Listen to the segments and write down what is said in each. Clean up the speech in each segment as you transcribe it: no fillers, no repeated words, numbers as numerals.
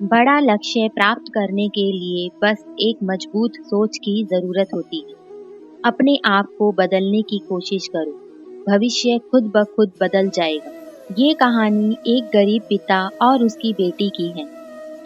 बड़ा लक्ष्य प्राप्त करने के लिए बस एक मजबूत सोच की जरूरत होती है। अपने आप को बदलने की कोशिश करो, भविष्य खुद ब खुद बदल जाएगा। ये कहानी एक गरीब पिता और उसकी बेटी की है।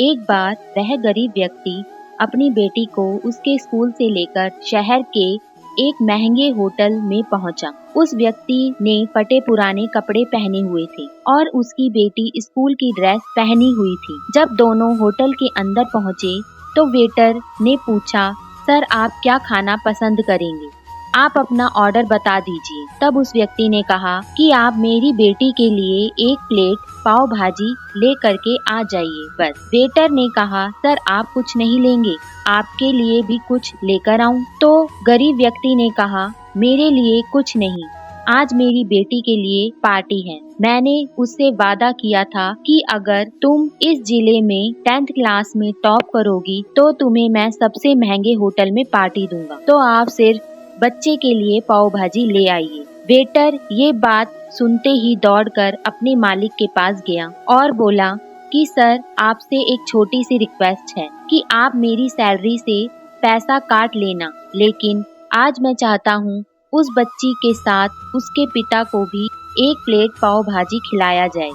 एक बार वह गरीब व्यक्ति अपनी बेटी को उसके स्कूल से लेकर शहर के एक महंगे होटल में पहुंचा। उस व्यक्ति ने फटे पुराने कपड़े पहने हुए थे और उसकी बेटी स्कूल की ड्रेस पहनी हुई थी। जब दोनों होटल के अंदर पहुंचे तो वेटर ने पूछा, सर आप क्या खाना पसंद करेंगे? आप अपना ऑर्डर बता दीजिए। तब उस व्यक्ति ने कहा कि आप मेरी बेटी के लिए एक प्लेट पाव भाजी ले करके आ जाइए बस। वेटर ने कहा, सर आप कुछ नहीं लेंगे, आपके लिए भी कुछ लेकर आऊं? तो गरीब व्यक्ति ने कहा, मेरे लिए कुछ नहीं, आज मेरी बेटी के लिए पार्टी है। मैंने उससे वादा किया था कि अगर तुम इस जिले में 10th क्लास में टॉप करोगी तो तुम्हें मैं सबसे महंगे होटल में पार्टी दूंगा, तो आप सिर्फ बच्चे के लिए पाव भाजी ले आइए। वेटर ये बात सुनते ही दौड़कर अपने मालिक के पास गया और बोला कि सर आपसे एक छोटी सी रिक्वेस्ट है कि आप मेरी सैलरी से पैसा काट लेना, लेकिन आज मैं चाहता हूँ उस बच्ची के साथ उसके पिता को भी एक प्लेट पाव भाजी खिलाया जाए,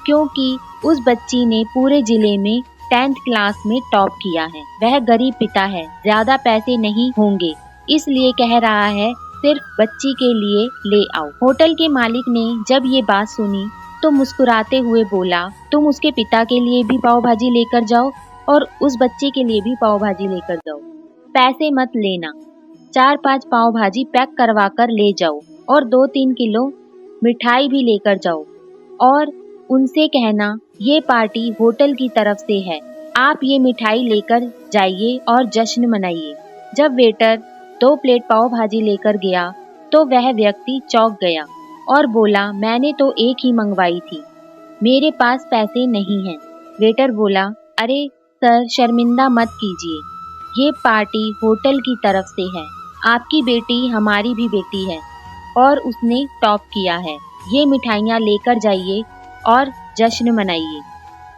क्योंकि उस बच्ची ने पूरे जिले में 10th क्लास में टॉप किया है। वह गरीब पिता है, ज्यादा पैसे नहीं होंगे, इसलिए कह रहा है सिर्फ बच्ची के लिए ले आओ। होटल के मालिक ने जब ये बात सुनी तो मुस्कुराते हुए बोला, तुम उसके पिता के लिए भी पाव भाजी लेकर जाओ और उस बच्चे के लिए भी पाव भाजी लेकर जाओ। पैसे मत लेना, 4-5 पाव भाजी पैक करवा कर ले जाओ और 2-3 किलो मिठाई भी लेकर जाओ और उनसे कहना ये पार्टी होटल की तरफ से है, आप ये मिठाई लेकर जाइए और जश्न मनाइए। जब वेटर 2 प्लेट पाव भाजी लेकर गया तो वह व्यक्ति चौंक गया और बोला, मैंने तो एक ही मंगवाई थी, मेरे पास पैसे नहीं हैं। वेटर बोला, अरे सर शर्मिंदा मत कीजिए, ये पार्टी होटल की तरफ से है, आपकी बेटी हमारी भी बेटी है और उसने टॉप किया है, ये मिठाइयाँ लेकर जाइए और जश्न मनाइए।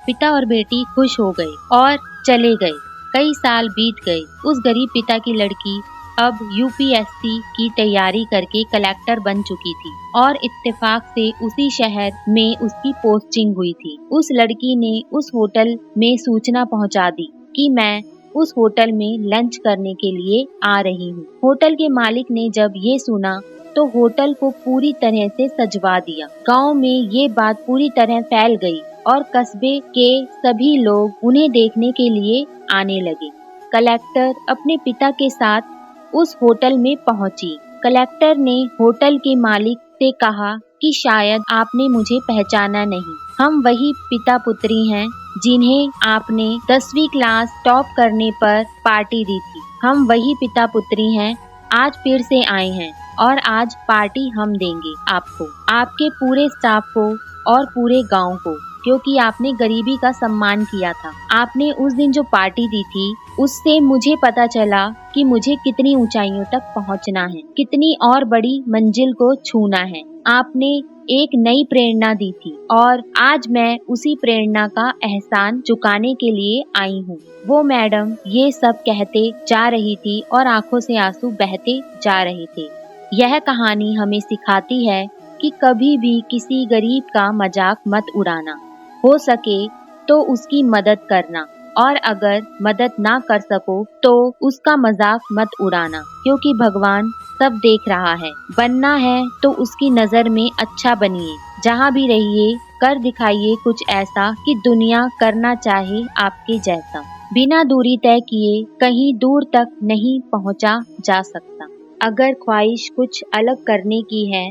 पिता और बेटी खुश हो गए और चले गए। कई साल बीत गए। उस गरीब पिता की लड़की अब यूपीएससी की तैयारी करके कलेक्टर बन चुकी थी और इत्तेफाक से उसी शहर में उसकी पोस्टिंग हुई थी। उस लड़की ने उस होटल में सूचना पहुंचा दी कि मैं उस होटल में लंच करने के लिए आ रही हूँ। होटल के मालिक ने जब ये सुना तो होटल को पूरी तरह से सजवा दिया। गांव में ये बात पूरी तरह फैल गई और कस्बे के सभी लोग उन्हें देखने के लिए आने लगे। कलेक्टर अपने पिता के साथ उस होटल में पहुंची। कलेक्टर ने होटल के मालिक से कहा कि शायद आपने मुझे पहचाना नहीं, हम वही पिता पुत्री हैं जिन्हें आपने 10वीं क्लास टॉप करने पर पार्टी दी थी। हम वही पिता पुत्री हैं, आज फिर से आए हैं और आज पार्टी हम देंगे आपको, आपके पूरे स्टाफ को और पूरे गांव को, क्योंकि आपने गरीबी का सम्मान किया था। आपने उस दिन जो पार्टी दी थी उससे मुझे पता चला कि मुझे कितनी ऊंचाइयों तक पहुंचना है, कितनी और बड़ी मंजिल को छूना है। आपने एक नई प्रेरणा दी थी और आज मैं उसी प्रेरणा का एहसान चुकाने के लिए आई हूँ। वो मैडम ये सब कहते जा रही थी और आंखों से आंसू बहते जा रहे थे। यह कहानी हमें सिखाती है कि कभी भी किसी गरीब का मजाक मत उड़ाना, हो सके तो उसकी मदद करना और अगर मदद ना कर सको तो उसका मजाक मत उड़ाना, क्योंकि भगवान सब देख रहा है। बनना है तो उसकी नजर में अच्छा बनिए, जहाँ भी रहिए कर दिखाइए कुछ ऐसा कि दुनिया करना चाहे आपके जैसा। बिना दूरी तय किए कहीं दूर तक नहीं पहुँचा जा सकता। अगर ख्वाहिश कुछ अलग करने की है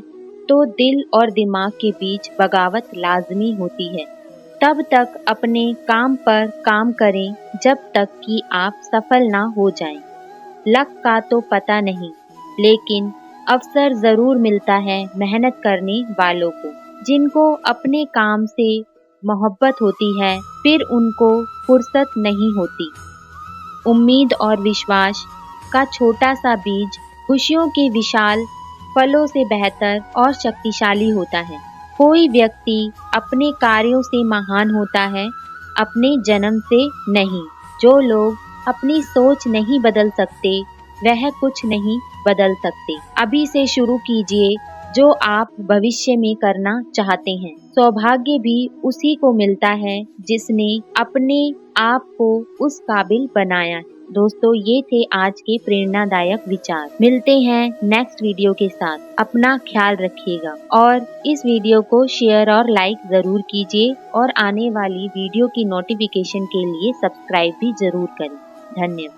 तो दिल और दिमाग के बीच बगावत लाजमी होती है। तब तक अपने काम पर काम करें जब तक कि आप सफल ना हो जाएं। लक का तो पता नहीं, लेकिन अवसर जरूर मिलता है मेहनत करने वालों को। जिनको अपने काम से मोहब्बत होती है फिर उनको फुर्सत नहीं होती। उम्मीद और विश्वास का छोटा सा बीज खुशियों के विशाल फलों से बेहतर और शक्तिशाली होता है। कोई व्यक्ति अपने कार्यों से महान होता है अपने जन्म से नहीं। जो लोग अपनी सोच नहीं बदल सकते, वह कुछ नहीं बदल सकते। अभी से शुरू कीजिए जो आप भविष्य में करना चाहते हैं। सौभाग्य भी उसी को मिलता है जिसने अपने आप को उस काबिल बनाया। दोस्तों, ये थे आज के प्रेरणादायक विचार। मिलते हैं नेक्स्ट वीडियो के साथ। अपना ख्याल रखिएगा और इस वीडियो को शेयर और लाइक जरूर कीजिए और आने वाली वीडियो की नोटिफिकेशन के लिए सब्सक्राइब भी जरूर करें। धन्यवाद।